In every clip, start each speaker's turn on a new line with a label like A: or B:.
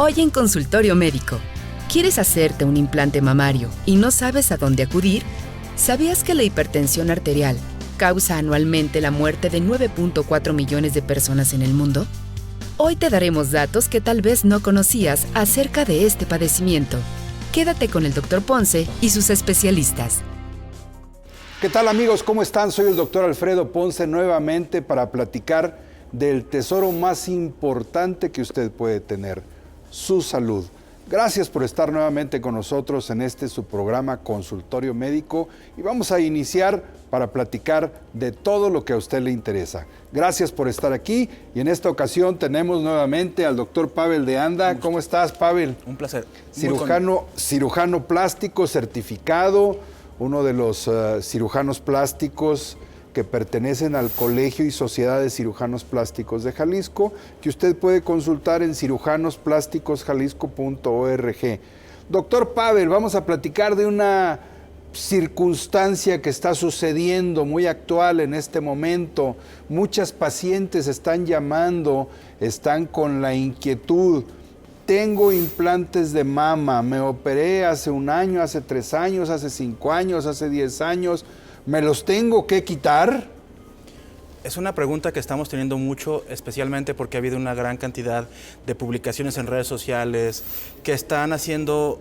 A: Hoy en Consultorio Médico, ¿quieres hacerte un implante mamario y no sabes a dónde acudir? ¿Sabías que la hipertensión arterial causa anualmente la muerte de 9.4 millones de personas en el mundo? Hoy te daremos datos que tal vez no conocías acerca de este padecimiento. Quédate con el Dr. Ponce y sus especialistas.
B: ¿Qué tal, amigos? ¿Cómo están? Soy el Dr. Alfredo Ponce nuevamente para platicar del tesoro más importante que usted puede tener, su salud. Gracias por estar nuevamente con nosotros en su programa Consultorio Médico y vamos a iniciar para platicar de todo lo que a usted le interesa. Gracias por estar aquí y en esta ocasión tenemos nuevamente al doctor Pavel de Anda. ¿Cómo estás, Pavel?
C: Un placer.
B: Cirujano plástico certificado, uno de los cirujanos plásticos que pertenecen al Colegio y Sociedad de Cirujanos Plásticos de Jalisco, que usted puede consultar en cirujanosplásticosjalisco.org. Doctor Pavel, vamos a platicar de una circunstancia que está sucediendo muy actual en este momento. Muchas pacientes están llamando, están con la inquietud. Tengo implantes de mama, me operé hace 1 año, hace 3 años, hace 5 años, hace 10 años. ¿Me los tengo que quitar?
C: Es una pregunta que estamos teniendo mucho, especialmente porque ha habido una gran cantidad de publicaciones en redes sociales que están haciendo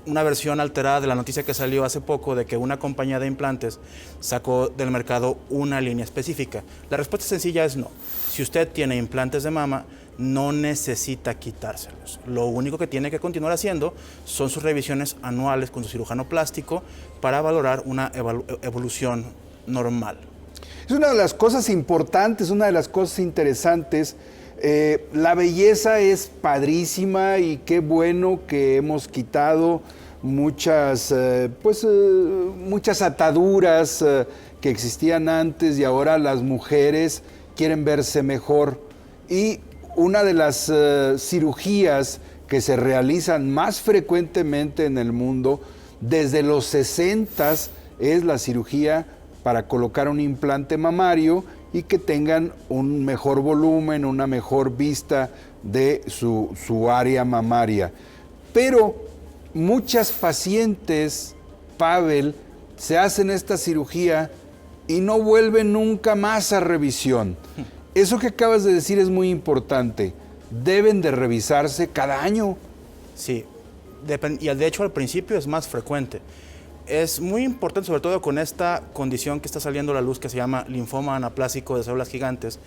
C: una versión alterada de la noticia que salió hace poco de que una compañía de implantes sacó del mercado una línea específica. La respuesta sencilla es no. Si usted tiene implantes de mama, no necesita quitárselos. Lo único que tiene que continuar haciendo son sus revisiones anuales con su cirujano plástico para valorar una evolución normal.
B: Es una de las cosas importantes, una de las cosas interesantes. La belleza es padrísima y qué bueno que hemos quitado muchas ataduras que existían antes y ahora las mujeres quieren verse mejor. Y una de las cirugías que se realizan más frecuentemente en el mundo, desde los 60s, es la cirugía para colocar un implante mamario y que tengan un mejor volumen, una mejor vista de su área mamaria. Pero muchas pacientes, Pavel, se hacen esta cirugía y no vuelven nunca más a revisión. Eso que acabas de decir es muy importante. Deben de revisarse cada año.
C: Sí, y de hecho al principio es más frecuente. Es muy importante, sobre todo con esta condición que está saliendo a la luz que se llama linfoma anaplásico de células gigantes,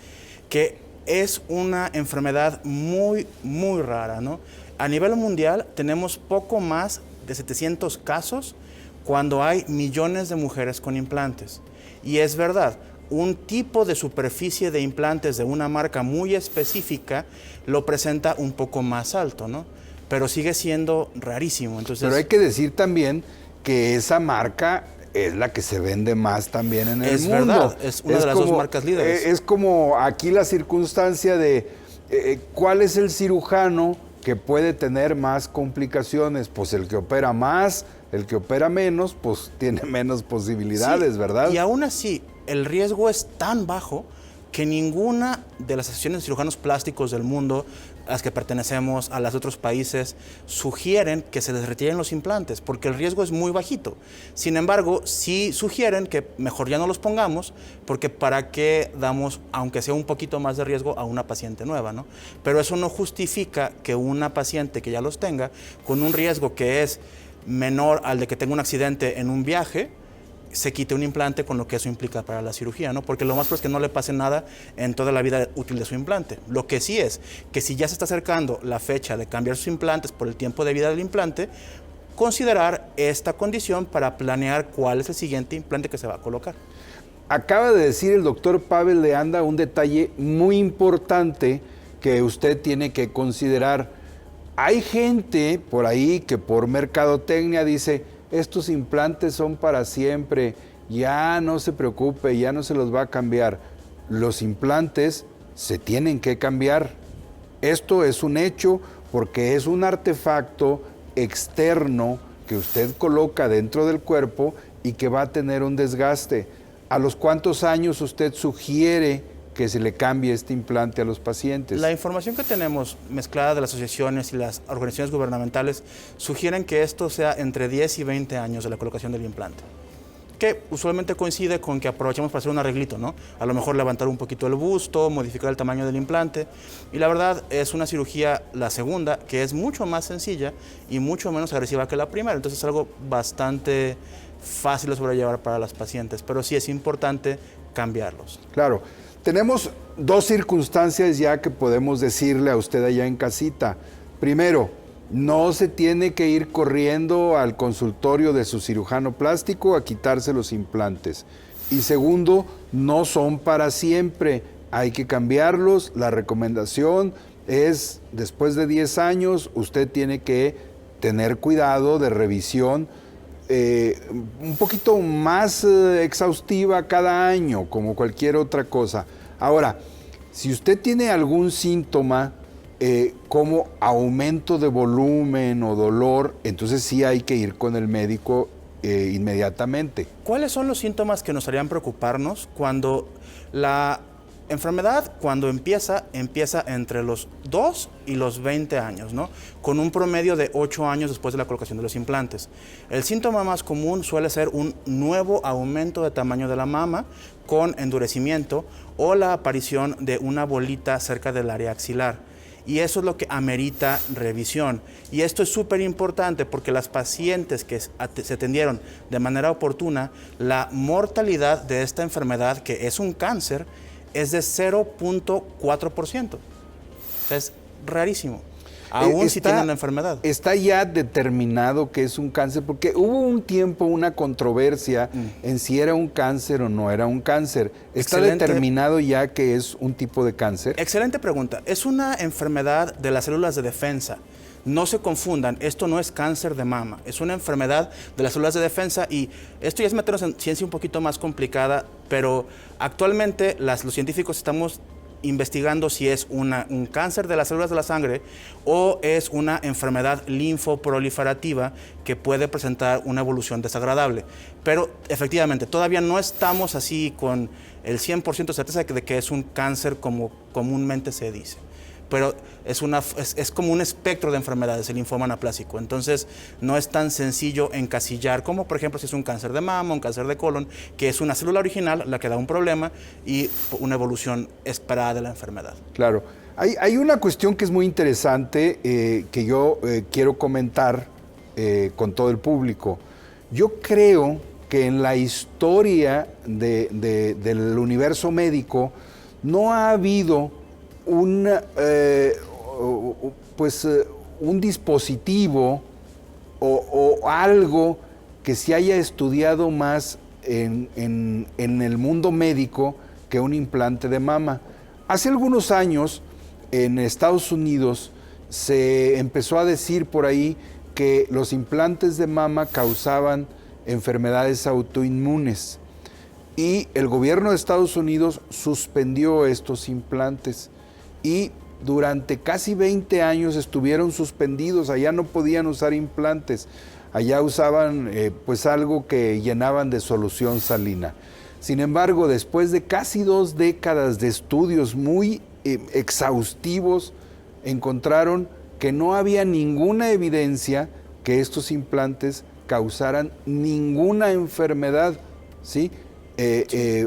C: que es una enfermedad muy, muy rara, ¿no? A nivel mundial tenemos poco más de 700 casos cuando hay millones de mujeres con implantes. Y es verdad, un tipo de superficie de implantes de una marca muy específica lo presenta un poco más alto, ¿no? Pero sigue siendo rarísimo. Entonces,
B: pero hay que decir también que esa marca es la que se vende más también en el mundo.
C: Es verdad, es una de las 2 marcas líderes.
B: Es como aquí la circunstancia de cuál es el cirujano que puede tener más complicaciones. Pues el que opera más, el que opera menos, pues tiene menos posibilidades, sí, ¿verdad?
C: Y aún así, el riesgo es tan bajo que ninguna de las asociaciones de cirujanos plásticos del mundo, a las que pertenecemos, a los otros países, sugieren que se les retiren los implantes, porque el riesgo es muy bajito. Sin embargo, sí sugieren que mejor ya no los pongamos, porque para qué damos, aunque sea un poquito más de riesgo, a una paciente nueva, ¿no? Pero eso no justifica que una paciente que ya los tenga, con un riesgo que es menor al de que tenga un accidente en un viaje, se quite un implante con lo que eso implica para la cirugía, ¿no? Porque lo más probable es que no le pase nada en toda la vida útil de su implante. Lo que sí es que si ya se está acercando la fecha de cambiar sus implantes por el tiempo de vida del implante, considerar esta condición para planear cuál es el siguiente implante que se va a colocar.
B: Acaba de decir el doctor Pavel de Anda un detalle muy importante que usted tiene que considerar. Hay gente por ahí que por mercadotecnia dice: estos implantes son para siempre, ya no se preocupe, ya no se los va a cambiar. Los implantes se tienen que cambiar. Esto es un hecho porque es un artefacto externo que usted coloca dentro del cuerpo y que va a tener un desgaste. ¿A los cuántos años usted sugiere que se le cambie este implante a los pacientes?
C: La información que tenemos mezclada de las asociaciones y las organizaciones gubernamentales sugieren que esto sea entre 10 y 20 años de la colocación del implante, que usualmente coincide con que aprovechamos para hacer un arreglito, ¿no? A lo mejor levantar un poquito el busto, modificar el tamaño del implante, y la verdad es una cirugía, la segunda, que es mucho más sencilla y mucho menos agresiva que la primera, entonces es algo bastante fácil de sobrellevar para las pacientes, pero sí es importante cambiarlos.
B: Claro. Tenemos dos circunstancias ya que podemos decirle a usted allá en casita. Primero, no se tiene que ir corriendo al consultorio de su cirujano plástico a quitarse los implantes. Y segundo, no son para siempre, hay que cambiarlos. La recomendación es, después de 10 años, usted tiene que tener cuidado de revisión un poquito más exhaustiva cada año, como cualquier otra cosa. Ahora, si usted tiene algún síntoma como aumento de volumen o dolor, entonces sí hay que ir con el médico inmediatamente.
C: ¿Cuáles son los síntomas que nos harían preocuparnos cuando la enfermedad, cuando empieza entre los 2 y los 20 años, ¿no? Con un promedio de 8 años después de la colocación de los implantes? El síntoma más común suele ser un nuevo aumento de tamaño de la mama con endurecimiento o la aparición de una bolita cerca del área axilar. Y eso es lo que amerita revisión. Y esto es súper importante porque las pacientes que se atendieron de manera oportuna, la mortalidad de esta enfermedad, que es un cáncer, es de 0.4%. Es rarísimo, aún si tienen la enfermedad.
B: ¿Está ya determinado que es un cáncer? Porque hubo un tiempo una controversia en si era un cáncer o no era un cáncer. ¿Está determinado ya que es un tipo de cáncer?
C: Excelente pregunta. Es una enfermedad de las células de defensa. No se confundan, esto no es cáncer de mama, es una enfermedad de las células de defensa, y esto ya es meternos en ciencia un poquito más complicada, pero actualmente los científicos estamos investigando si es un cáncer de las células de la sangre o es una enfermedad linfoproliferativa que puede presentar una evolución desagradable. Pero efectivamente, todavía no estamos así con el 100% de certeza de que es un cáncer como comúnmente se dice. Pero es como un espectro de enfermedades, el linfoma anaplásico. Entonces, no es tan sencillo encasillar como, por ejemplo, si es un cáncer de mama, un cáncer de colon, que es una célula original la que da un problema y una evolución esperada de la enfermedad.
B: Claro. Hay una cuestión que es muy interesante que yo quiero comentar con todo el público. Yo creo que en la historia del universo médico no ha habido un dispositivo o algo que se haya estudiado más en el mundo médico que un implante de mama. Hace algunos años en Estados Unidos se empezó a decir por ahí que los implantes de mama causaban enfermedades autoinmunes y el gobierno de Estados Unidos suspendió estos implantes. Y durante casi 20 años estuvieron suspendidos, allá no podían usar implantes, allá usaban algo que llenaban de solución salina. Sin embargo, después de casi 2 décadas de estudios muy exhaustivos, encontraron que no había ninguna evidencia que estos implantes causaran ninguna enfermedad, ¿sí?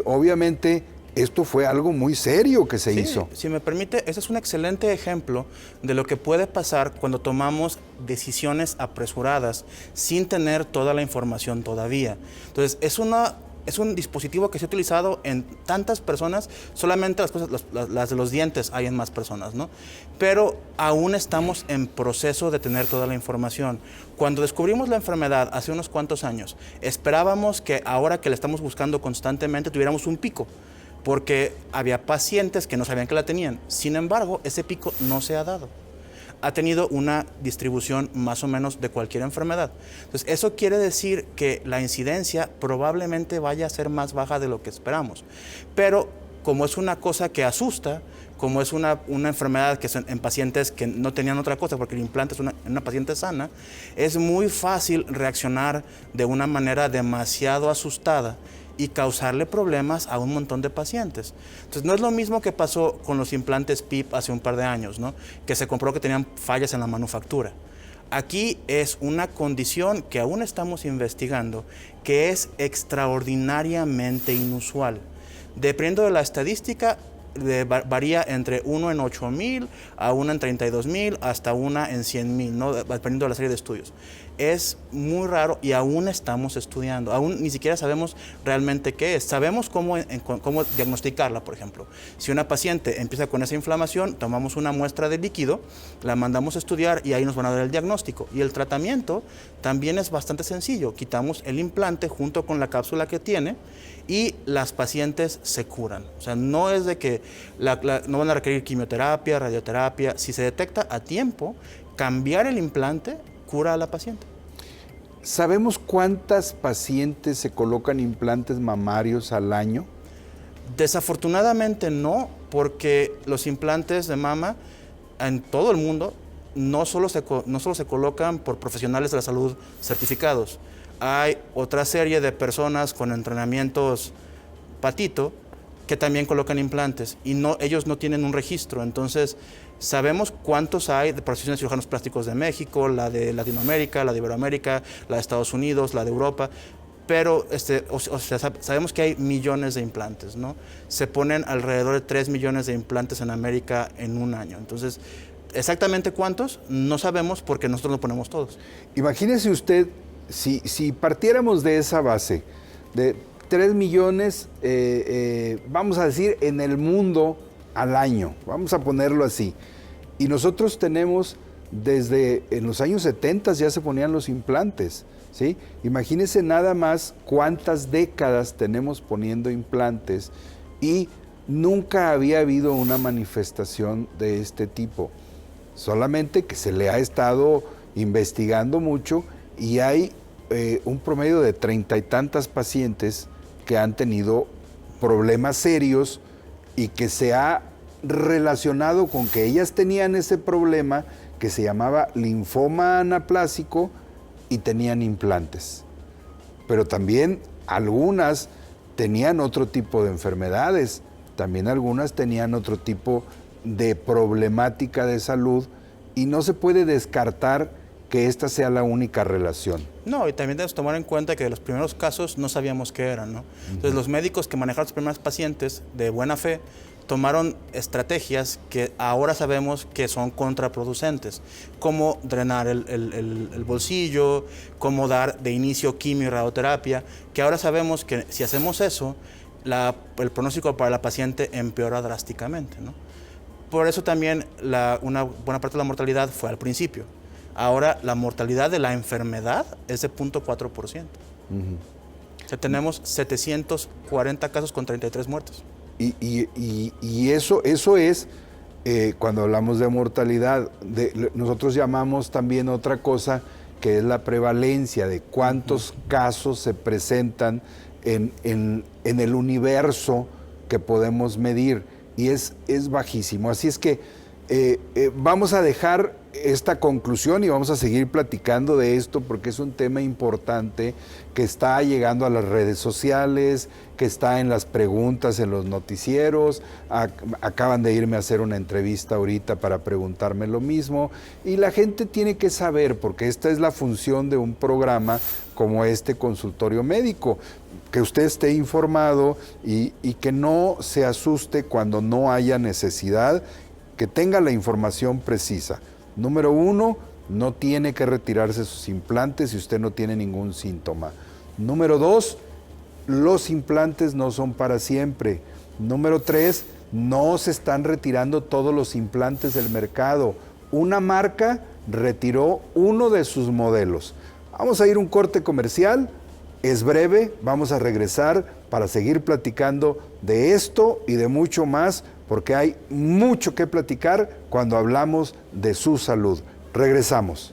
B: Obviamente, esto fue algo muy serio que se hizo.
C: Si me permite, ese es un excelente ejemplo de lo que puede pasar cuando tomamos decisiones apresuradas sin tener toda la información todavía. Entonces, es un dispositivo que se ha utilizado en tantas personas, solamente las de los dientes hay en más personas, ¿no? Pero aún estamos en proceso de tener toda la información. Cuando descubrimos la enfermedad hace unos cuantos años, esperábamos que ahora que la estamos buscando constantemente tuviéramos un pico, porque había pacientes que no sabían que la tenían. Sin embargo, ese pico no se ha dado. Ha tenido una distribución más o menos de cualquier enfermedad. Entonces, eso quiere decir que la incidencia probablemente vaya a ser más baja de lo que esperamos. Pero como es una cosa que asusta, como es una enfermedad que en pacientes que no tenían otra cosa, porque el implante es una paciente sana, es muy fácil reaccionar de una manera demasiado asustada y causarle problemas a un montón de pacientes. Entonces, no es lo mismo que pasó con los implantes PIP hace un par de años, ¿no? Que se comprobó que tenían fallas en la manufactura. Aquí es una condición que aún estamos investigando, que es extraordinariamente inusual. Dependiendo de la estadística, varía entre 1 en 8,000, a 1 en 32,000, hasta 1 en 100,000, ¿no? Dependiendo de la serie de estudios. Es muy raro y aún estamos estudiando, aún ni siquiera sabemos realmente qué es. Sabemos cómo diagnosticarla, por ejemplo. Si una paciente empieza con esa inflamación, tomamos una muestra de líquido, la mandamos a estudiar y ahí nos van a dar el diagnóstico. Y el tratamiento también es bastante sencillo. Quitamos el implante junto con la cápsula que tiene y las pacientes se curan. O sea, no es de que no van a requerir quimioterapia, radioterapia. Si se detecta a tiempo, cambiar el implante cura a la paciente.
B: ¿Sabemos cuántas pacientes se colocan implantes mamarios al año?
C: Desafortunadamente no, porque los implantes de mama en todo el mundo no solo se colocan por profesionales de la salud certificados. Hay otra serie de personas con entrenamientos patito que también colocan implantes y ellos no tienen un registro. Entonces, sabemos cuántos hay de profesionales cirujanos plásticos de México, la de Latinoamérica, la de Iberoamérica, la de Estados Unidos, la de Europa, pero sabemos que hay millones de implantes, ¿no? Se ponen alrededor de 3 millones de implantes en América en un año. Entonces, exactamente cuántos, no sabemos porque nosotros lo ponemos todos.
B: Imagínese usted, si partiéramos de esa base, de 3 millones, vamos a decir, en el mundo al año, vamos a ponerlo así. Y nosotros tenemos, desde en los años 70 ya se ponían los implantes, ¿sí? Imagínense nada más cuántas décadas tenemos poniendo implantes y nunca había habido una manifestación de este tipo. Solamente que se le ha estado investigando mucho y hay un promedio de 30 y tantas pacientes que han tenido problemas serios y que se ha relacionado con que ellas tenían ese problema que se llamaba linfoma anaplásico y tenían implantes. Pero también algunas tenían otro tipo de enfermedades, también algunas tenían otro tipo de problemática de salud y no se puede descartar que esta sea la única relación.
C: No, y también debemos tomar en cuenta que de los primeros casos no sabíamos qué eran, ¿no? Entonces, los médicos que manejaron los primeros pacientes de buena fe tomaron estrategias que ahora sabemos que son contraproducentes, como drenar el bolsillo, como dar de inicio quimio y radioterapia, que ahora sabemos que si hacemos eso, el pronóstico para la paciente empeora drásticamente, ¿no? Por eso también una buena parte de la mortalidad fue al principio. Ahora la mortalidad de la enfermedad es de 0.4%. O sea, tenemos 740 casos con 33 muertes.
B: Y eso es, cuando hablamos de mortalidad, nosotros llamamos también otra cosa que es la prevalencia de cuántos casos se presentan en el universo que podemos medir, y es bajísimo. Así es que vamos a dejar esta conclusión y vamos a seguir platicando de esto porque es un tema importante que está llegando a las redes sociales, que está en las preguntas en los noticieros. Acaban de irme a hacer una entrevista ahorita para preguntarme lo mismo y la gente tiene que saber, porque esta es la función de un programa como este consultorio médico, que usted esté informado y que no se asuste cuando no haya necesidad, que tenga la información precisa. Número 1, no tiene que retirarse sus implantes si usted no tiene ningún síntoma. Número 2, los implantes no son para siempre. Número 3, no se están retirando todos los implantes del mercado. Una marca retiró uno de sus modelos. Vamos a ir a un corte comercial, es breve, vamos a regresar para seguir platicando de esto y de mucho más, porque hay mucho que platicar cuando hablamos de su salud. Regresamos.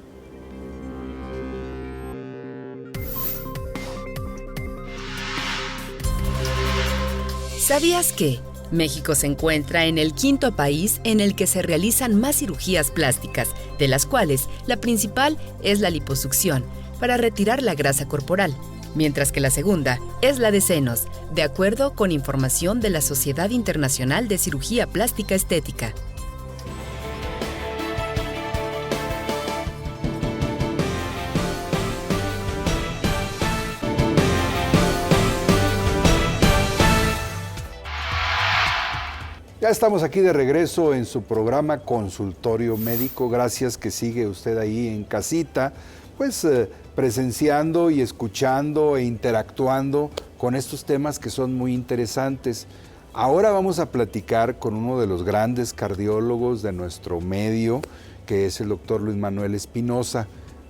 A: ¿Sabías que México se encuentra en el 5º país en el que se realizan más cirugías plásticas, de las cuales la principal es la liposucción, para retirar la grasa corporal? mientras que la segunda es la de senos, de acuerdo con información de la Sociedad Internacional de Cirugía Plástica Estética.
B: Ya estamos aquí de regreso en su programa Consultorio Médico. Gracias que sigue usted ahí en casita, pues presenciando y escuchando e interactuando con estos temas que son muy interesantes. Ahora vamos a platicar con uno de los grandes cardiólogos de nuestro medio, que es el doctor Luis Manuel Espinosa.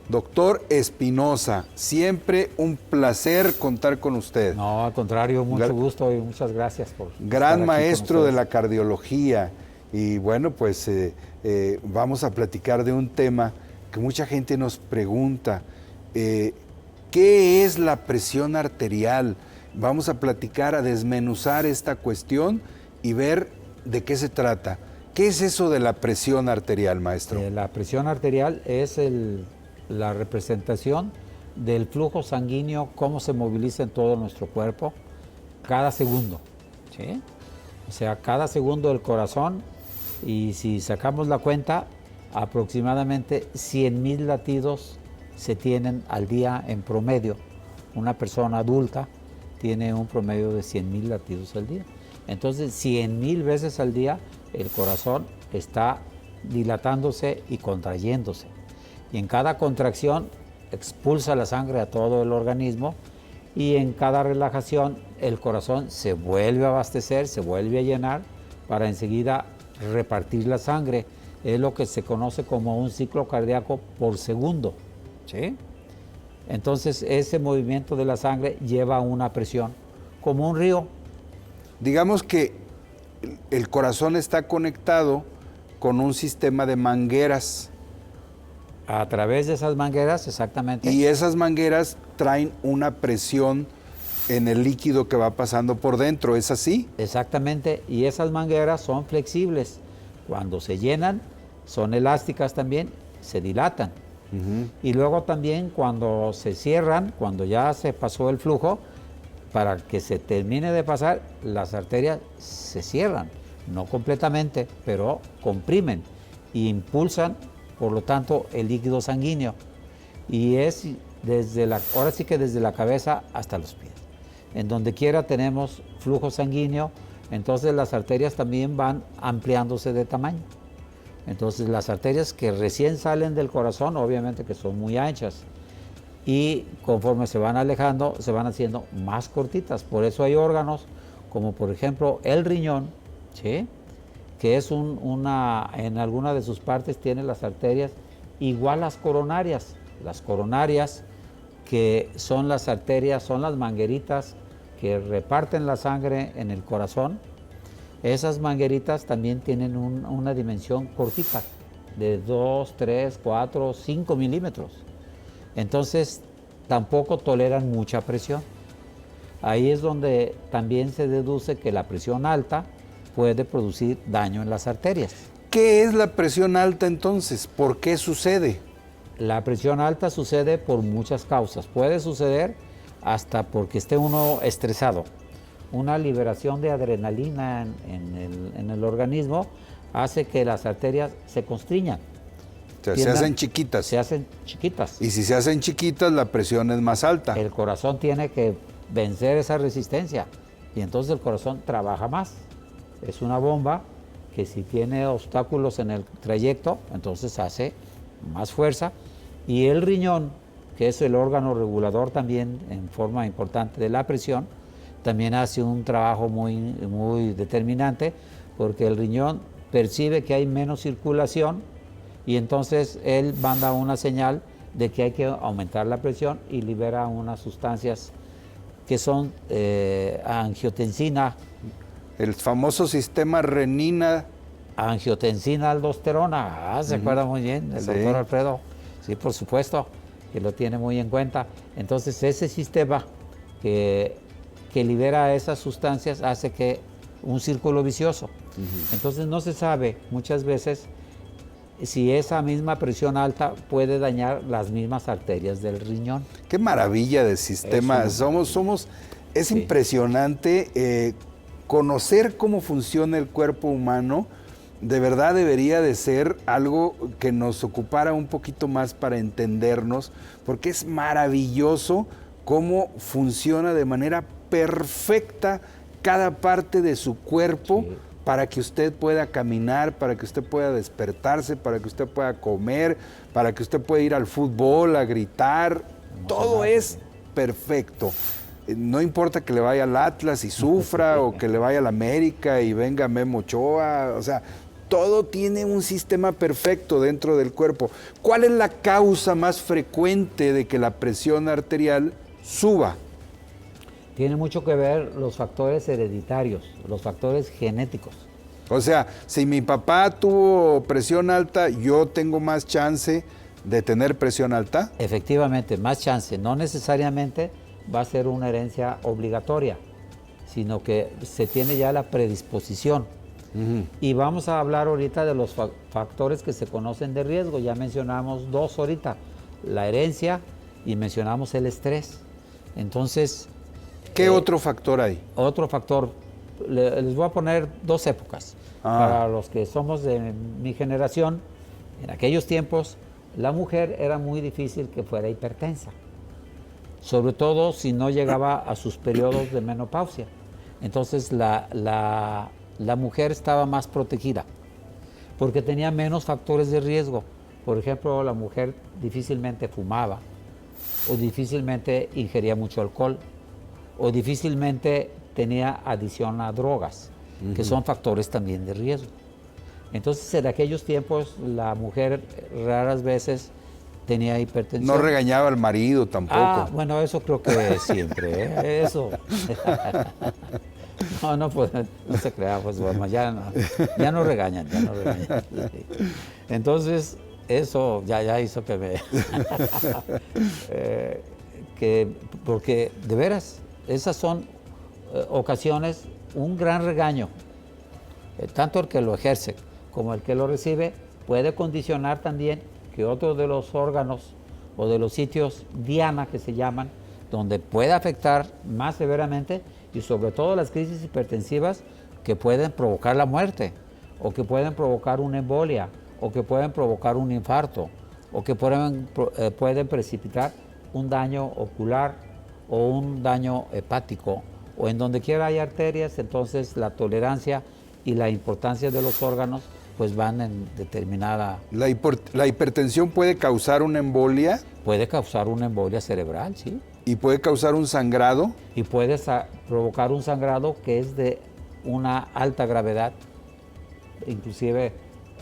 B: Doctor Espinosa, siempre un placer contar con usted.
D: No, al contrario, mucho gusto y muchas gracias por
B: gran maestro de la cardiología. Y bueno, pues vamos a platicar de un tema que mucha gente nos pregunta. ¿Qué es la presión arterial? Vamos a platicar, a desmenuzar esta cuestión y ver de qué se trata. ¿Qué es eso de la presión arterial, maestro?
D: La presión arterial es la representación del flujo sanguíneo, cómo se moviliza en todo nuestro cuerpo cada segundo, ¿sí? O sea, cada segundo del corazón, y si sacamos la cuenta, aproximadamente 100,000 latidos se tienen al día en promedio. Una persona adulta tiene un promedio de 100,000 latidos al día. Entonces, 100,000 veces al día el corazón está dilatándose y contrayéndose. Y en cada contracción expulsa la sangre a todo el organismo, y en cada relajación el corazón se vuelve a abastecer, se vuelve a llenar para enseguida repartir la sangre. Es lo que se conoce como un ciclo cardíaco por segundo, ¿sí? Entonces ese movimiento de la sangre lleva a una presión, como un río.
B: Digamos que el corazón está conectado con un sistema de mangueras.
D: A través de esas mangueras, exactamente.
B: Y esas mangueras traen una presión en el líquido que va pasando por dentro, ¿es así?
D: Exactamente, y esas mangueras son flexibles. Cuando se llenan, son elásticas también, se dilatan. Y luego también cuando se cierran, cuando ya se pasó el flujo, para que se termine de pasar, las arterias se cierran, no completamente, pero comprimen e impulsan, por lo tanto, el líquido sanguíneo. Y es ahora sí que desde la cabeza hasta los pies. En donde quiera tenemos flujo sanguíneo, entonces las arterias también van ampliándose de tamaño. Entonces las arterias que recién salen del corazón, obviamente que son muy anchas, y conforme se van alejando, se van haciendo más cortitas. Por eso hay órganos como por ejemplo el riñón, ¿sí?, que es en alguna de sus partes tiene las arterias igual las coronarias. Las coronarias, que son las arterias, son las mangueritas que reparten la sangre en el corazón. Esas mangueritas también tienen una dimensión cortita, de 2, 3, 4, 5 milímetros. Entonces, tampoco toleran mucha presión. Ahí es donde también se deduce que la presión alta puede producir daño en las arterias.
B: ¿Qué es la presión alta entonces? ¿Por qué sucede?
D: La presión alta sucede por muchas causas. Puede suceder hasta porque esté uno estresado. Una liberación de adrenalina en el organismo hace que las arterias se constriñan.
B: O sea, se hacen chiquitas.
D: Se hacen chiquitas.
B: Y si se hacen chiquitas, la presión es más alta.
D: El corazón tiene que vencer esa resistencia y entonces el corazón trabaja más. Es una bomba que si tiene obstáculos en el trayecto, entonces hace más fuerza. Y el riñón, que es el órgano regulador también en forma importante de la presión, también hace un trabajo muy, muy determinante, porque el riñón percibe que hay menos circulación y entonces él manda una señal de que hay que aumentar la presión y libera unas sustancias que son angiotensina.
B: El famoso sistema renina.
D: Angiotensina aldosterona, ¿se acuerda muy bien el doctor Alfredo? Sí, por supuesto, que lo tiene muy en cuenta. Entonces ese sistema que libera esas sustancias hace que un círculo vicioso. Entonces no se sabe muchas veces si esa misma presión alta puede dañar las mismas arterias del riñón.
B: Qué maravilla de sistema. Es
D: Sí.
B: impresionante conocer cómo funciona el cuerpo humano. De verdad debería de ser algo que nos ocupara un poquito más para entendernos, porque es maravilloso cómo funciona de manera perfecta cada parte de su cuerpo.
D: Sí.
B: Para que usted pueda caminar, para que usted pueda despertarse, para que usted pueda comer, para que usted pueda ir al fútbol, a gritar. Todo es perfecto. No importa que le vaya al Atlas y sufra, o que le vaya al América y venga Memo Ochoa, o sea, todo tiene un sistema perfecto dentro del cuerpo. ¿Cuál es la causa más frecuente de que la presión arterial suba?
D: Tiene mucho que ver los factores hereditarios, los factores genéticos.
B: O sea, si mi papá tuvo presión alta, yo tengo más chance de tener presión alta.
D: Efectivamente, más chance. No necesariamente va a ser una herencia obligatoria, sino que se tiene ya la predisposición. Y vamos a hablar ahorita de los factores que se conocen de riesgo. Ya mencionamos dos ahorita, la herencia y mencionamos el estrés. Entonces,
B: ¿qué otro factor hay?
D: otro factor, les voy a poner dos épocas. Para los que somos de mi generación, en aquellos tiempos, la mujer era muy difícil que fuera hipertensa, sobre todo si no llegaba a sus periodos de menopausia. Entonces la mujer estaba más protegida, porque tenía menos factores de riesgo. Por ejemplo, la mujer difícilmente fumaba, o difícilmente ingería mucho alcohol, o difícilmente tenía adicción a drogas, que son factores también de riesgo. Entonces, en aquellos tiempos, la mujer raras veces tenía hipertensión.
B: No regañaba al marido tampoco.
D: Bueno, eso creo que siempre, ¿eh? Eso. No, pues, no se crea, pues bueno, ya no regañan, ya no regañan. Entonces, eso ya hizo que me... porque, de veras, esas son ocasiones, un gran regaño. Tanto el que lo ejerce como el que lo recibe puede condicionar también que otro de los órganos o de los sitios diana que se llaman, donde puede afectar más severamente, y sobre todo las crisis hipertensivas que pueden provocar la muerte, o que pueden provocar una embolia, o que pueden provocar un infarto, o que pueden precipitar un daño ocular o un daño hepático, o en donde quiera hay arterias. Entonces la tolerancia y la importancia de los órganos pues van en determinada...
B: ¿La hipertensión puede causar una embolia?
D: Puede causar una embolia cerebral, sí.
B: ¿Y puede causar un sangrado?
D: Y puede provocar un sangrado que es de una alta gravedad, inclusive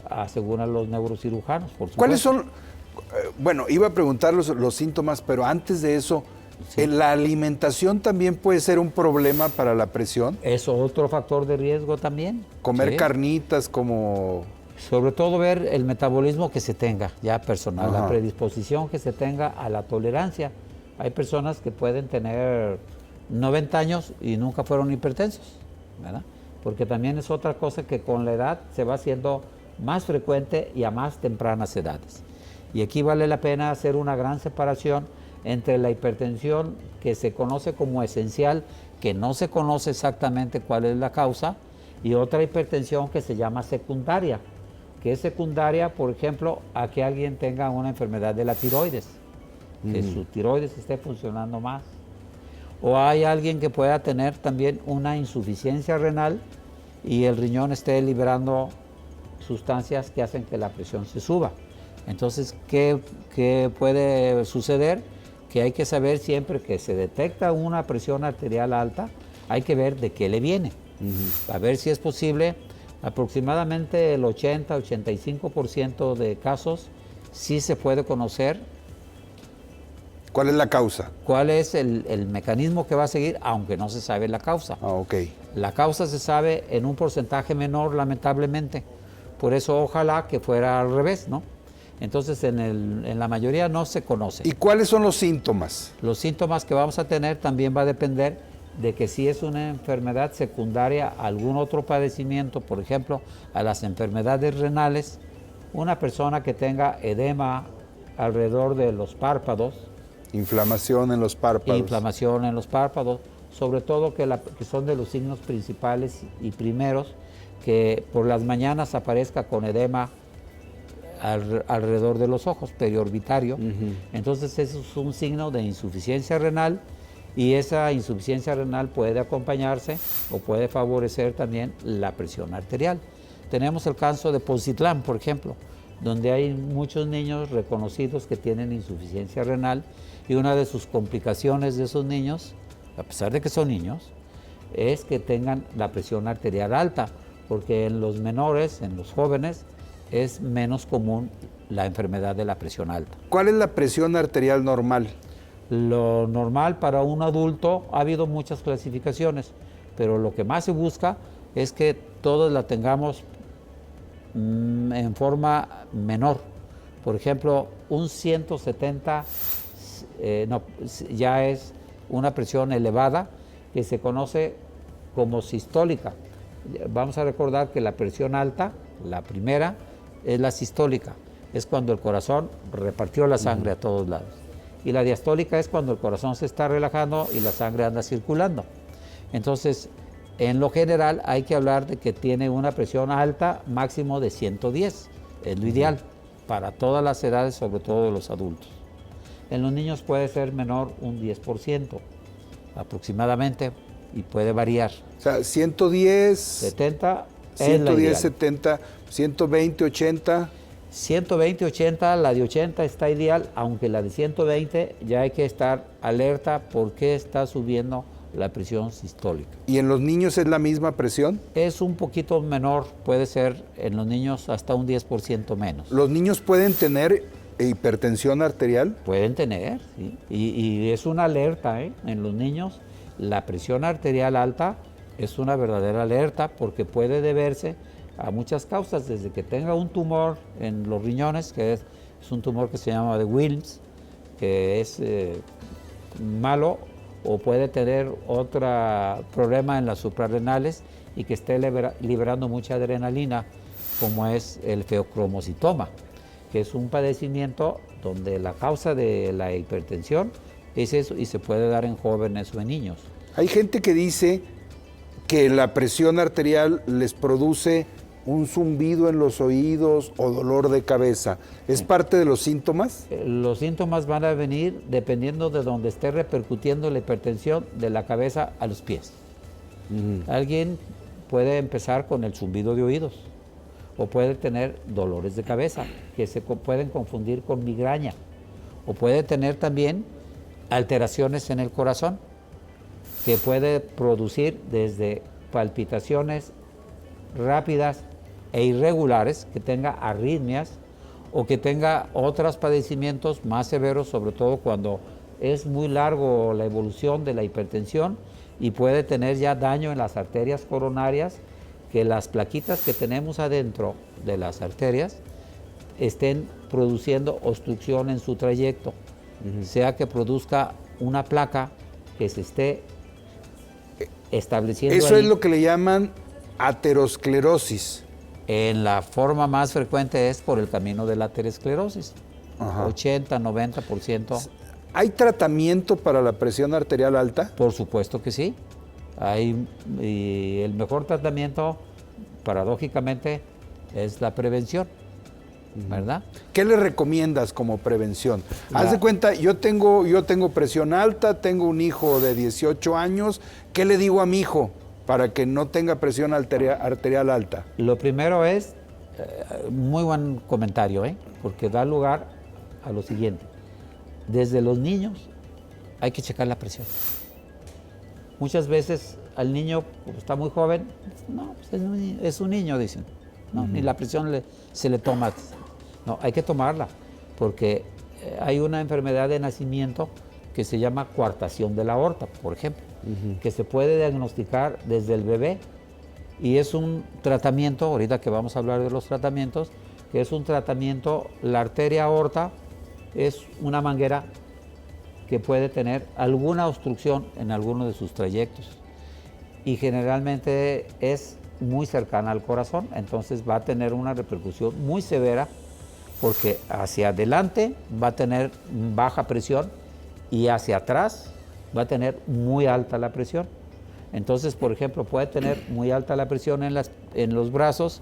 D: aseguran los neurocirujanos, por supuesto.
B: ¿Cuáles son? Bueno, iba a preguntar los síntomas, pero antes de eso, sí. ¿La alimentación también puede ser un problema para la presión?
D: Es otro factor de riesgo también.
B: Comer
D: sí.
B: Carnitas como...
D: Sobre todo ver el metabolismo que se tenga ya personal,
B: Ajá.
D: La predisposición que se tenga a la tolerancia. Hay personas que pueden tener 90 años y nunca fueron hipertensos, ¿verdad? Porque también es otra cosa que con la edad se va haciendo más frecuente y a más tempranas edades. Y aquí vale la pena hacer una gran separación entre la hipertensión que se conoce como esencial, que no se conoce exactamente cuál es la causa, y otra hipertensión que se llama secundaria, que es secundaria, por ejemplo, a que alguien tenga una enfermedad de la tiroides, que su tiroides esté funcionando más. O hay alguien que pueda tener también una insuficiencia renal y el riñón esté liberando sustancias que hacen que la presión se suba. Entonces, ¿qué puede suceder? Que hay que saber siempre que se detecta una presión arterial alta, hay que ver de qué le viene. A ver si es posible. Aproximadamente el 80-85% de casos sí se puede conocer.
B: ¿Cuál es la causa?
D: ¿Cuál es el mecanismo que va a seguir? Aunque no se sabe la causa.
B: Ok.
D: La causa se sabe en un porcentaje menor, lamentablemente. Por eso ojalá que fuera al revés, ¿no? Entonces en la mayoría no se conoce.
B: ¿Y cuáles son los síntomas?
D: Los síntomas que vamos a tener también va a depender de que si es una enfermedad secundaria a algún otro padecimiento, por ejemplo, a las enfermedades renales, Una persona que tenga edema alrededor de los párpados,
B: Inflamación en los párpados.
D: inflamación en los párpados, sobre todo que son de los signos principales y primeros, que por las mañanas aparezca con edema alrededor de los ojos, periorbitario. Entonces eso es un signo de insuficiencia renal, y esa insuficiencia renal puede acompañarse o puede favorecer también la presión arterial. Tenemos el caso de Poncitlán, por ejemplo, donde hay muchos niños reconocidos que tienen insuficiencia renal, y una de sus complicaciones de esos niños, a pesar de que son niños, es que tengan la presión arterial alta, porque en los menores, en los jóvenes, es menos común la enfermedad de la presión alta.
B: ¿Cuál es la presión arterial normal?
D: Lo normal para un adulto, ha habido muchas clasificaciones, pero lo que más se busca es que todos la tengamos en forma menor. Por ejemplo, un 170 ya es una presión elevada, que se conoce como sistólica. Vamos a recordar que la presión alta, la primera, es la sistólica, es cuando el corazón repartió la sangre a todos lados. Y la diastólica es cuando el corazón se está relajando y la sangre anda circulando. Entonces, en lo general hay que hablar de que tiene una presión alta máximo de 110, es lo ideal para todas las edades, sobre todo los adultos. En los niños puede ser menor un 10% aproximadamente, y puede variar.
B: O sea, 110,
D: 70 es la
B: 110,
D: ideal.
B: 70, 120, 80.
D: 120, 80, la de 80 está ideal, aunque la de 120 ya hay que estar alerta porque está subiendo la presión sistólica.
B: ¿Y en los niños es la misma presión?
D: Es un poquito menor, puede ser en los niños hasta un 10% menos.
B: ¿Los niños pueden tener hipertensión arterial?
D: Pueden tener, sí. Y es una alerta, ¿eh? En los niños la presión arterial alta es una verdadera alerta, porque puede deberse a muchas causas, desde que tenga un tumor en los riñones, que es un tumor que se llama de Wilms, que es malo, o puede tener otro problema en las suprarrenales y que esté liberando mucha adrenalina, como es el feocromocitoma, que es un padecimiento donde la causa de la hipertensión es eso, y se puede dar en jóvenes o en niños.
B: Hay gente que dice que la presión arterial les produce un zumbido en los oídos o dolor de cabeza. ¿Es parte de los síntomas?
D: Los síntomas van a venir dependiendo de donde esté repercutiendo la hipertensión, de la cabeza a los pies. Alguien puede empezar con el zumbido de oídos, o puede tener dolores de cabeza que se pueden confundir con migraña, o puede tener también alteraciones en el corazón, que puede producir desde palpitaciones rápidas e irregulares, que tenga arritmias, o que tenga otros padecimientos más severos, sobre todo cuando es muy largo la evolución de la hipertensión, y puede tener ya daño en las arterias coronarias, que las plaquitas que tenemos adentro de las arterias estén produciendo obstrucción en su trayecto, sea que produzca una placa que se esté estableciendo.
B: Eso
D: ahí.
B: es lo que le llaman aterosclerosis.
D: En la forma más frecuente es por el camino de la aterosclerosis. 80, 90%.
B: ¿Hay tratamiento para la presión arterial alta?
D: Por supuesto que sí. Y el mejor tratamiento, paradójicamente, es la prevención, ¿verdad?
B: ¿Qué le recomiendas como prevención? Haz de cuenta, yo tengo presión alta, tengo un hijo de 18 años, ¿qué le digo a mi hijo para que no tenga presión arterial alta?
D: Lo primero es, muy buen comentario, porque da lugar a lo siguiente. Desde los niños hay que checar la presión. Muchas veces al niño, como está muy joven, no, pues es un niño, dicen. No, ni la presión se le toma. No, hay que tomarla, porque hay una enfermedad de nacimiento que se llama coartación de la aorta, por ejemplo, que se puede diagnosticar desde el bebé, y es un tratamiento, ahorita que vamos a hablar de los tratamientos, que es un tratamiento, la arteria aorta es una manguera que puede tener alguna obstrucción en alguno de sus trayectos, y generalmente es muy cercana al corazón, entonces va a tener una repercusión muy severa porque hacia adelante va a tener baja presión y hacia atrás va a tener muy alta la presión. Entonces, por ejemplo, puede tener muy alta la presión en los brazos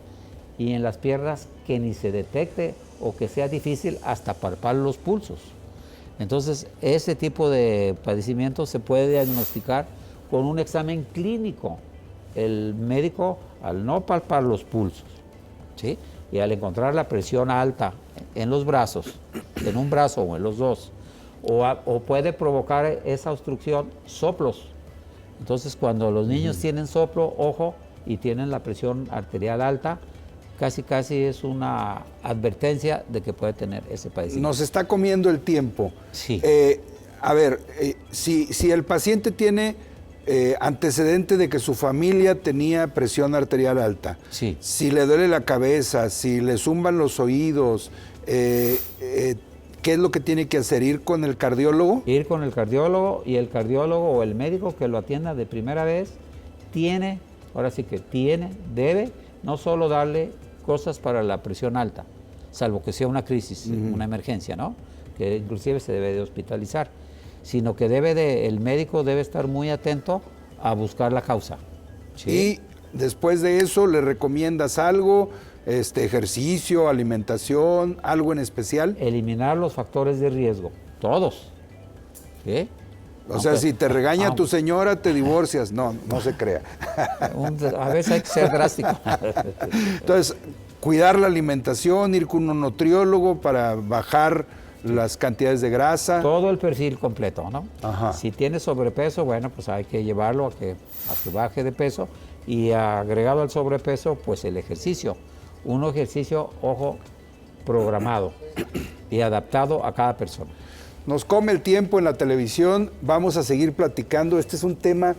D: y en las piernas que ni se detecte o que sea difícil hasta palpar los pulsos. Entonces, ese tipo de padecimiento se puede diagnosticar con un examen clínico. El médico, al no palpar los pulsos, ¿sí?, y al encontrar la presión alta en los brazos, en un brazo o en los dos, o puede provocar esa obstrucción soplos. Entonces, cuando los niños tienen soplo, ojo, y tienen la presión arterial alta, casi es una advertencia de que puede tener ese padecimiento.
B: Nos está comiendo el tiempo.
D: Sí.
B: Si el paciente tiene antecedente de que su familia tenía presión arterial alta,
D: Sí.
B: si le duele la cabeza, si le zumban los oídos, ¿qué es lo que tiene que hacer? ¿Ir con el cardiólogo?
D: Ir con el cardiólogo, y el cardiólogo o el médico que lo atienda de primera vez debe no solo darle cosas para la presión alta, salvo que sea una crisis, una emergencia, ¿no?, que inclusive se debe de hospitalizar, sino que el médico debe estar muy atento a buscar la causa. ¿Sí?
B: Y después de eso, ¿le recomiendas algo? Ejercicio, alimentación, algo en especial.
D: Eliminar los factores de riesgo, todos. ¿Sí?
B: O sea, si te regaña tu señora, te divorcias. No se crea.
D: A veces hay que ser drástico.
B: Entonces, cuidar la alimentación, ir con un nutriólogo para bajar las cantidades de grasa.
D: Todo el perfil completo, ¿no?
B: Ajá.
D: Si tiene sobrepeso, bueno, pues hay que llevarlo a que baje de peso, y agregado al sobrepeso, pues el ejercicio. Un ejercicio, ojo, programado y adaptado a cada persona.
B: Nos come el tiempo en la televisión, vamos a seguir platicando. Este es un tema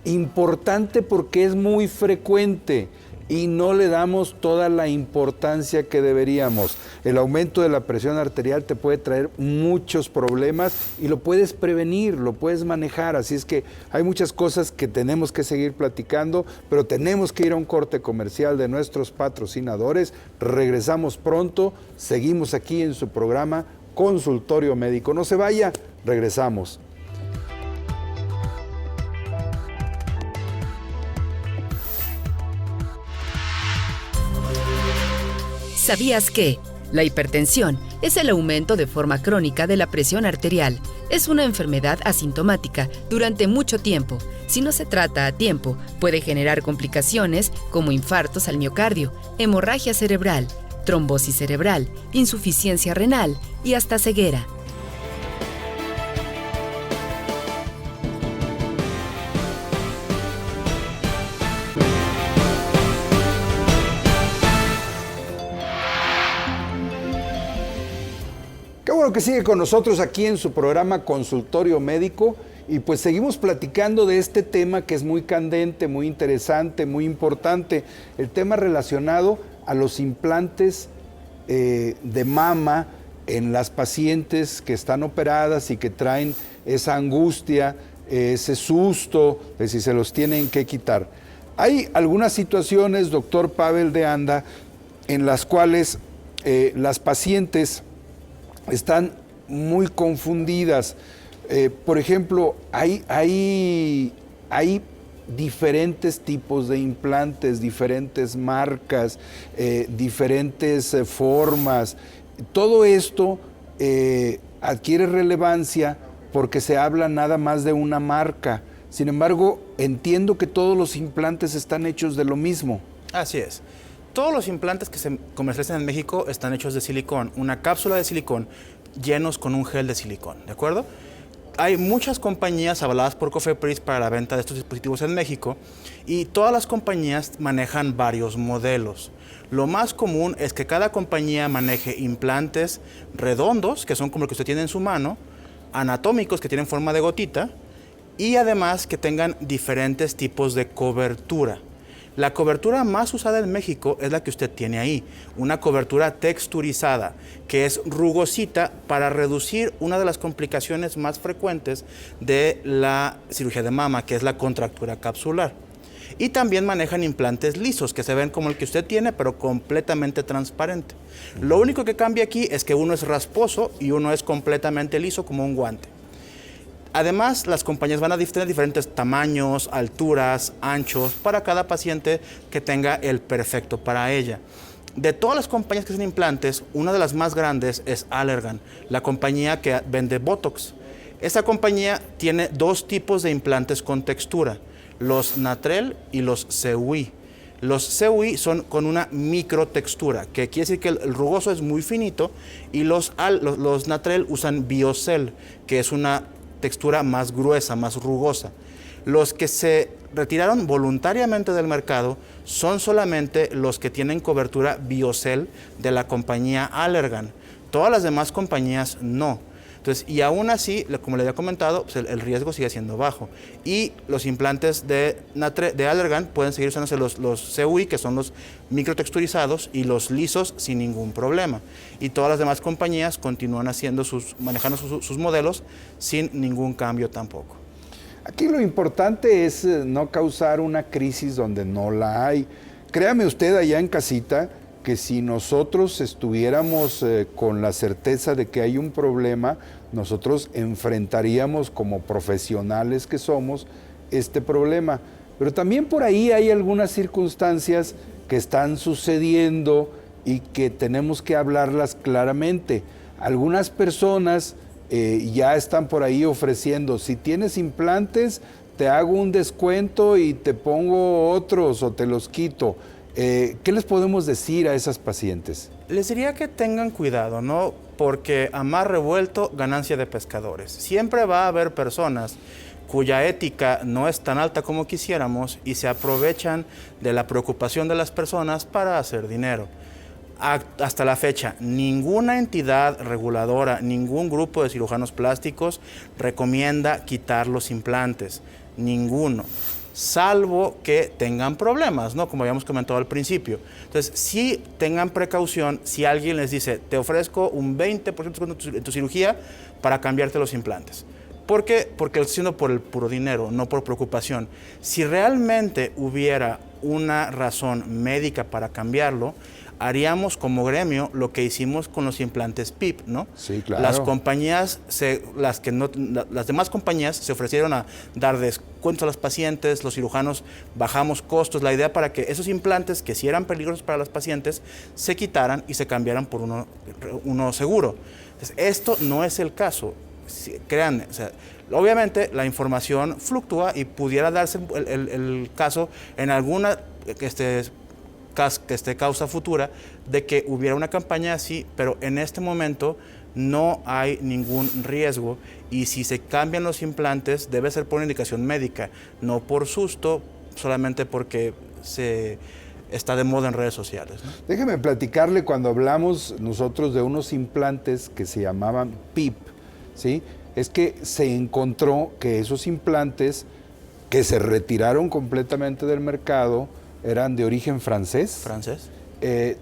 B: importante porque es muy frecuente y no le damos toda la importancia que deberíamos. El aumento de la presión arterial te puede traer muchos problemas y lo puedes prevenir, lo puedes manejar. Así es que hay muchas cosas que tenemos que seguir platicando, pero tenemos que ir a un corte comercial de nuestros patrocinadores. Regresamos pronto, seguimos aquí en su programa Consultorio Médico. No se vaya, regresamos.
A: ¿Sabías que la hipertensión es el aumento de forma crónica de la presión arterial? Es una enfermedad asintomática durante mucho tiempo. Si no se trata a tiempo, puede generar complicaciones como infartos al miocardio, hemorragia cerebral, trombosis cerebral, insuficiencia renal y hasta ceguera.
B: Qué bueno que sigue con nosotros aquí en su programa Consultorio Médico, y pues seguimos platicando de este tema que es muy candente, muy interesante, muy importante, el tema relacionado a los implantes de mama en las pacientes que están operadas y que traen esa angustia, ese susto de si se los tienen que quitar. Hay algunas situaciones, doctor Pavel de Anda, en las cuales las pacientes están muy confundidas. Por ejemplo, hay diferentes tipos de implantes, diferentes marcas, diferentes formas. Todo esto adquiere relevancia porque se habla nada más de una marca. Sin embargo, entiendo que todos los implantes están hechos de lo mismo.
C: Así es. Todos los implantes que se comercializan en México están hechos de silicón, una cápsula de silicón llenos con un gel de silicón, ¿de acuerdo? Hay muchas compañías avaladas por COFEPRIS para la venta de estos dispositivos en México, y todas las compañías manejan varios modelos. Lo más común es que cada compañía maneje implantes redondos, que son como el que usted tiene en su mano, anatómicos, que tienen forma de gotita, y además que tengan diferentes tipos de cobertura. La cobertura más usada en México es la que usted tiene ahí, una cobertura texturizada, que es rugosita para reducir una de las complicaciones más frecuentes de la cirugía de mama, que es la contractura capsular. Y también manejan implantes lisos, que se ven como el que usted tiene, pero completamente transparente. Lo único que cambia aquí es que uno es rasposo y uno es completamente liso como un guante. Además, las compañías van a tener diferentes tamaños, alturas, anchos, para cada paciente que tenga el perfecto para ella. De todas las compañías que hacen implantes, una de las más grandes es Allergan, la compañía que vende Botox. Esta compañía tiene dos tipos de implantes con textura, los Natrel y los CUI. Los CUI son con una microtextura, que quiere decir que el rugoso es muy finito, y los Natrel usan Biocel, que es una textura más gruesa, más rugosa. Los que se retiraron voluntariamente del mercado son solamente los que tienen cobertura Biocel de la compañía Allergan. Todas las demás compañías no. Entonces, y aún así, como le había comentado, pues el riesgo sigue siendo bajo. Y los implantes de Allergan pueden seguir usándose los CUI, que son los microtexturizados, y los lisos sin ningún problema. Y todas las demás compañías continúan manejando sus modelos sin ningún cambio tampoco.
B: Aquí lo importante es no causar una crisis donde no la hay. Créame usted allá en casita que si nosotros estuviéramos con la certeza de que hay un problema, nosotros enfrentaríamos como profesionales que somos este problema. Pero también por ahí hay algunas circunstancias que están sucediendo y que tenemos que hablarlas claramente. Algunas personas ya están por ahí ofreciendo, si tienes implantes, te hago un descuento y te pongo otros o te los quito. ¿Qué les podemos decir a esas pacientes?
C: Les diría que tengan cuidado, ¿no? Porque a mar revuelto, ganancia de pescadores. Siempre va a haber personas cuya ética no es tan alta como quisiéramos y se aprovechan de la preocupación de las personas para hacer dinero. Hasta la fecha, ninguna entidad reguladora, ningún grupo de cirujanos plásticos recomienda quitar los implantes. Ninguno. Salvo que tengan problemas, ¿no? Como habíamos comentado al principio. Entonces, sí tengan precaución si alguien les dice, te ofrezco un 20% de descuento en tu cirugía para cambiarte los implantes. ¿Por qué? Porque lo estoy haciendo por el puro dinero, no por preocupación. Si realmente hubiera una razón médica para cambiarlo, haríamos como gremio lo que hicimos con los implantes PIP, ¿no?
B: Sí, claro.
C: Las compañías, las demás compañías se ofrecieron a dar descuentos a los pacientes, los cirujanos bajamos costos. La idea para que esos implantes que sí eran peligrosos para los pacientes se quitaran y se cambiaran por uno seguro. Entonces, esto no es el caso. Créanme, o sea, obviamente la información fluctúa y pudiera darse el caso en alguna causa futura de que hubiera una campaña así, pero en este momento no hay ningún riesgo y si se cambian los implantes debe ser por indicación médica, no por susto, solamente porque se está de moda en redes sociales, ¿no?
B: Déjeme platicarle cuando hablamos nosotros de unos implantes que se llamaban PIP, ¿sí? Es que se encontró que esos implantes que se retiraron completamente del mercado eran de origen francés.
C: ¿Francés?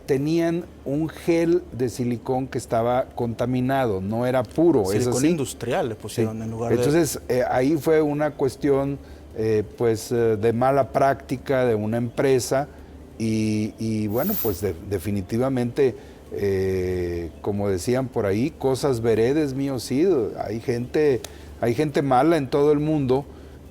B: Tenían un gel de silicón que estaba contaminado, no era puro.
C: Silicón industrial le pusieron, sí, en lugar de...
B: Entonces, ahí fue una cuestión de mala práctica de una empresa y bueno, pues definitivamente, como decían por ahí, cosas veredes, mío sí, hay gente mala en todo el mundo.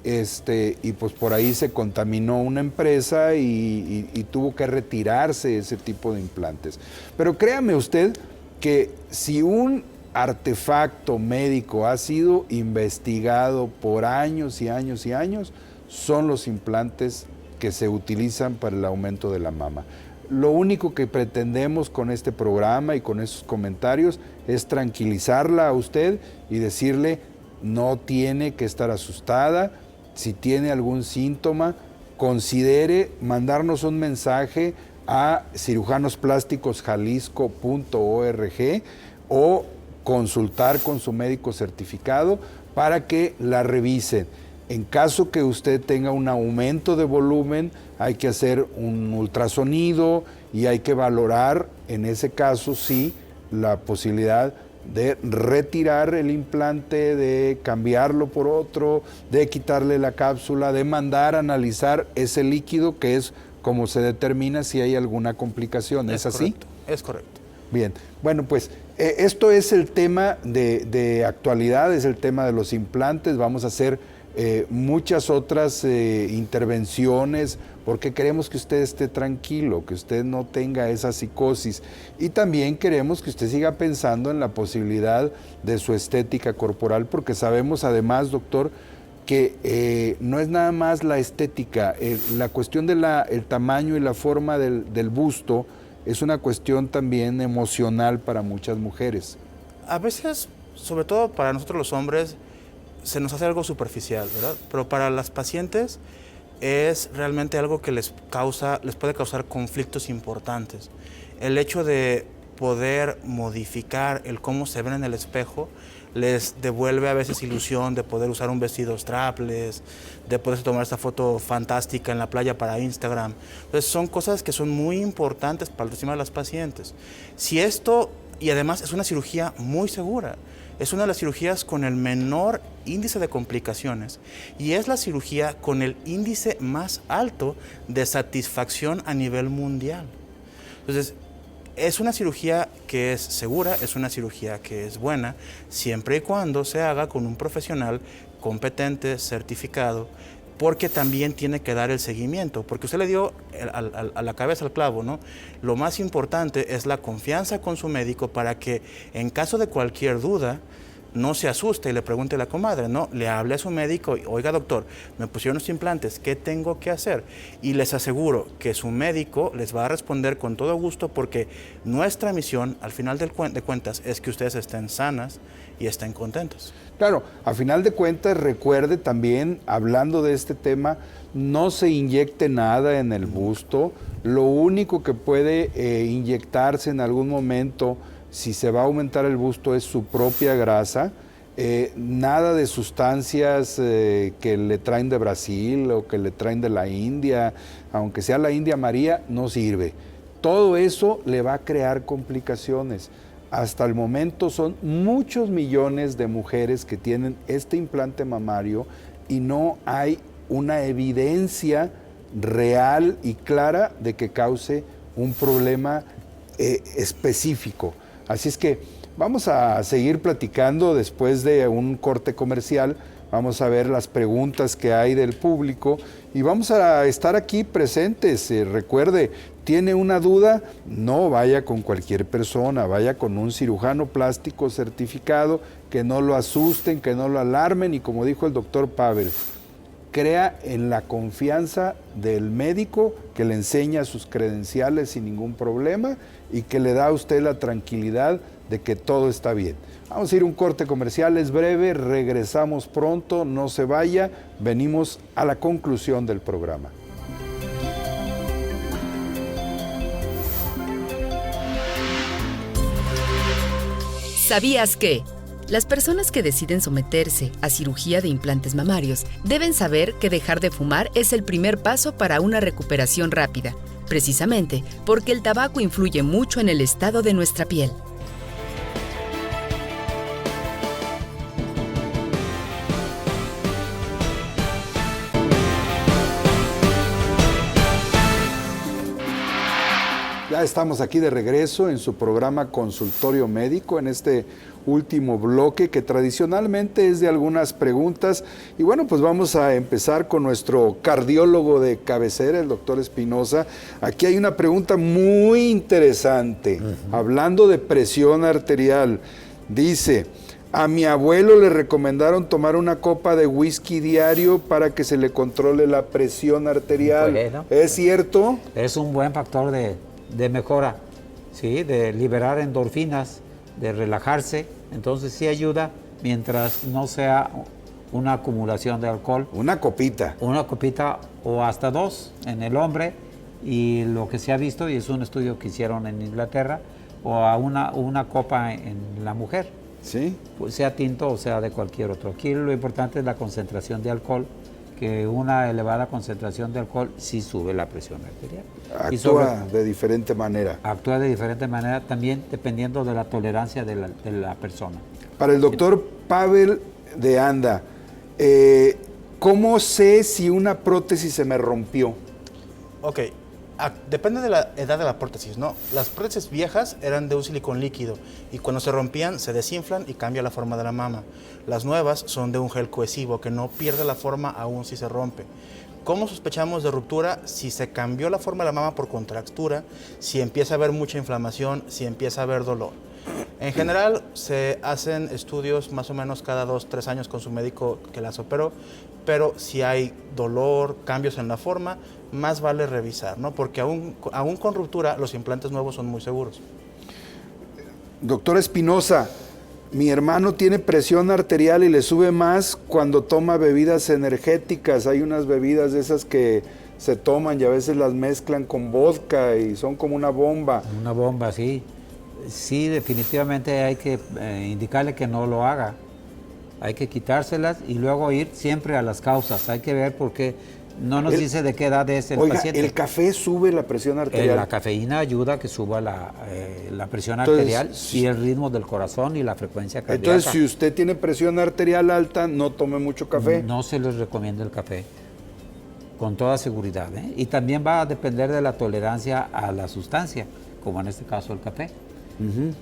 B: Y pues por ahí se contaminó una empresa y tuvo que retirarse ese tipo de implantes. Pero créame usted que si un artefacto médico ha sido investigado por años y años y años, son los implantes que se utilizan para el aumento de la mama. Lo único que pretendemos con este programa y con esos comentarios es tranquilizarla a usted y decirle no tiene que estar asustada. Si tiene algún síntoma, considere mandarnos un mensaje a cirujanosplásticosjalisco.org o consultar con su médico certificado para que la revisen. En caso que usted tenga un aumento de volumen, hay que hacer un ultrasonido y hay que valorar, en ese caso sí, la posibilidad de retirar el implante, de cambiarlo por otro, de quitarle la cápsula, de mandar a analizar ese líquido, que es como se determina si hay alguna complicación. ¿Es así?
C: Correcto, es correcto.
B: Bien, bueno, pues esto es el tema de actualidad, es el tema de los implantes. Vamos a hacer muchas otras intervenciones, porque queremos que usted esté tranquilo, que usted no tenga esa psicosis, y también queremos que usted siga pensando en la posibilidad de su estética corporal, porque sabemos además, doctor, que no es nada más la estética, la cuestión del tamaño y la forma del busto es una cuestión también emocional para muchas mujeres.
C: A veces, sobre todo para nosotros los hombres, se nos hace algo superficial, ¿verdad? Pero para las pacientes es realmente algo que les puede causar conflictos importantes. El hecho de poder modificar el cómo se ven en el espejo les devuelve a veces ilusión de poder usar un vestido strapless, de poder tomar esta foto fantástica en la playa para Instagram. Entonces son cosas que son muy importantes para la autoestima de las pacientes. Si esto, y además es una cirugía muy segura, es una de las cirugías con el menor índice de complicaciones y es la cirugía con el índice más alto de satisfacción a nivel mundial. Entonces, es una cirugía que es segura, es una cirugía que es buena, siempre y cuando se haga con un profesional competente, certificado, porque también tiene que dar el seguimiento, porque usted le dio a la cabeza al clavo, ¿no? Lo más importante es la confianza con su médico para que en caso de cualquier duda, no se asuste y le pregunte a la comadre, no, le hable a su médico, oiga doctor, me pusieron los implantes, ¿qué tengo que hacer? Y les aseguro que su médico les va a responder con todo gusto, porque nuestra misión, al final de cuentas, es que ustedes estén sanas y estén contentos.
B: Claro, a final de cuentas, recuerde también, hablando de este tema, no se inyecte nada en el busto. Lo único que puede inyectarse en algún momento, si se va a aumentar el busto, es su propia grasa. Nada de sustancias que le traen de Brasil o que le traen de la India, aunque sea la India María, no sirve. Todo eso le va a crear complicaciones. Hasta el momento son muchos millones de mujeres que tienen este implante mamario y no hay una evidencia real y clara de que cause un problema específico. Así es que vamos a seguir platicando después de un corte comercial. Vamos a ver las preguntas que hay del público y vamos a estar aquí presentes. Recuerde, ¿tiene una duda? No vaya con cualquier persona, vaya con un cirujano plástico certificado, que no lo asusten, que no lo alarmen, y como dijo el doctor Pavel, crea en la confianza del médico que le enseña sus credenciales sin ningún problema y que le da a usted la tranquilidad de que todo está bien. Vamos a ir a un corte comercial, es breve, regresamos pronto, no se vaya, venimos a la conclusión del programa.
A: ¿Sabías que? Las personas que deciden someterse a cirugía de implantes mamarios deben saber que dejar de fumar es el primer paso para una recuperación rápida, precisamente porque el tabaco influye mucho en el estado de nuestra piel.
B: Ya estamos aquí de regreso en su programa Consultorio Médico, en este último bloque que tradicionalmente es de algunas preguntas. Y bueno, pues vamos a empezar con nuestro cardiólogo de cabecera, el doctor Espinosa. Aquí hay una pregunta muy interesante, hablando de presión arterial. Dice, a mi abuelo le recomendaron tomar una copa de whisky diario para que se le controle la presión arterial.
D: Bueno,
B: ¿Es cierto?
D: Es un buen factor de mejora, ¿sí? De liberar endorfinas, de relajarse, entonces sí ayuda mientras no sea una acumulación de alcohol.
B: Una copita.
D: Una copita o hasta dos en el hombre, y lo que se ha visto, y es un estudio que hicieron en Inglaterra, o a una copa en la mujer,
B: ¿Sí?
D: pues sea tinto o sea de cualquier otro. Aquí lo importante es la concentración de alcohol que una elevada concentración de alcohol sí sube la presión arterial.
B: Actúa de diferente manera.
D: Actúa de diferente manera también dependiendo de la tolerancia de la persona.
B: Para el doctor Pavel de Anda, ¿cómo sé si una prótesis se me rompió?
C: Ok, depende de la edad de la prótesis, ¿no? Las prótesis viejas eran de un silicón líquido y cuando se rompían se desinflan y cambia la forma de la mama. Las nuevas son de un gel cohesivo que no pierde la forma aún si se rompe. ¿Cómo sospechamos de ruptura? Si se cambió la forma de la mama por contractura, si empieza a haber mucha inflamación, si empieza a haber dolor. En general se hacen estudios más o menos cada 2-3 años con su médico que las operó, pero si hay dolor, cambios en la forma, más vale revisar, ¿no? Porque aún con ruptura los implantes nuevos son muy seguros.
B: Doctor Espinosa, mi hermano tiene presión arterial y le sube más cuando toma bebidas energéticas. Hay unas bebidas de esas que se toman y a veces las mezclan con vodka y son como una bomba.
D: Una bomba, sí. Sí, definitivamente hay que indicarle que no lo haga. Hay que quitárselas y luego ir siempre a las causas. Hay que ver por qué. No nos dice de qué edad es el paciente.
B: ¿El café sube la presión arterial?
D: La cafeína ayuda a que suba la presión arterial y el ritmo del corazón y la frecuencia cardíaca.
B: Entonces, si usted tiene presión arterial alta, no tome mucho café.
D: No se les recomienda el café, con toda seguridad, ¿eh? Y también va a depender de la tolerancia a la sustancia, como en este caso el café.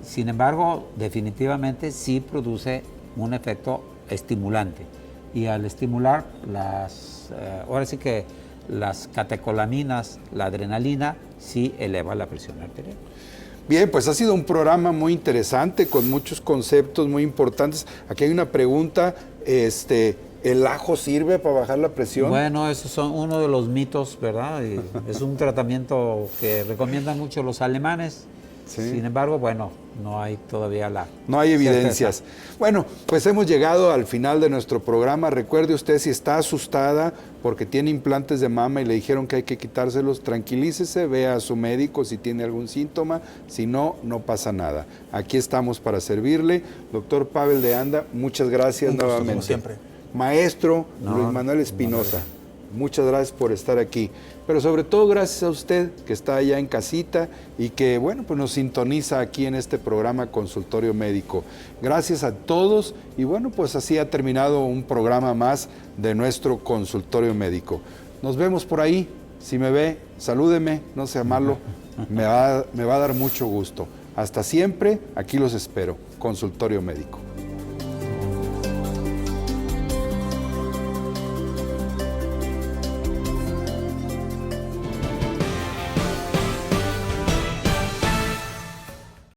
D: Sin embargo, definitivamente sí produce un efecto estimulante. Y al estimular ahora sí que las catecolaminas, la adrenalina, sí eleva la presión arterial.
B: Bien, pues ha sido un programa muy interesante, con muchos conceptos muy importantes. Aquí hay una pregunta, ¿el ajo sirve para bajar la presión?
D: Bueno, esos son uno de los mitos, ¿verdad? Es un tratamiento que recomiendan mucho los alemanes. Sí. Sin embargo, bueno, no hay todavía
B: no hay evidencias. Certeza. Bueno, pues hemos llegado al final de nuestro programa. Recuerde usted, si está asustada porque tiene implantes de mama y le dijeron que hay que quitárselos, tranquilícese, vea a su médico si tiene algún síntoma. Si no, no pasa nada. Aquí estamos para servirle. Doctor Pavel de Anda, muchas gracias nuevamente.
C: Como siempre.
B: Maestro Luis Manuel Espinosa, muchas gracias por estar aquí. Pero sobre todo gracias a usted que está allá en casita y que, bueno, pues nos sintoniza aquí en este programa Consultorio Médico. Gracias a todos y bueno, pues así ha terminado un programa más de nuestro Consultorio Médico. Nos vemos por ahí. Si me ve, salúdeme, no sea malo, me va a dar mucho gusto. Hasta siempre, aquí los espero. Consultorio Médico.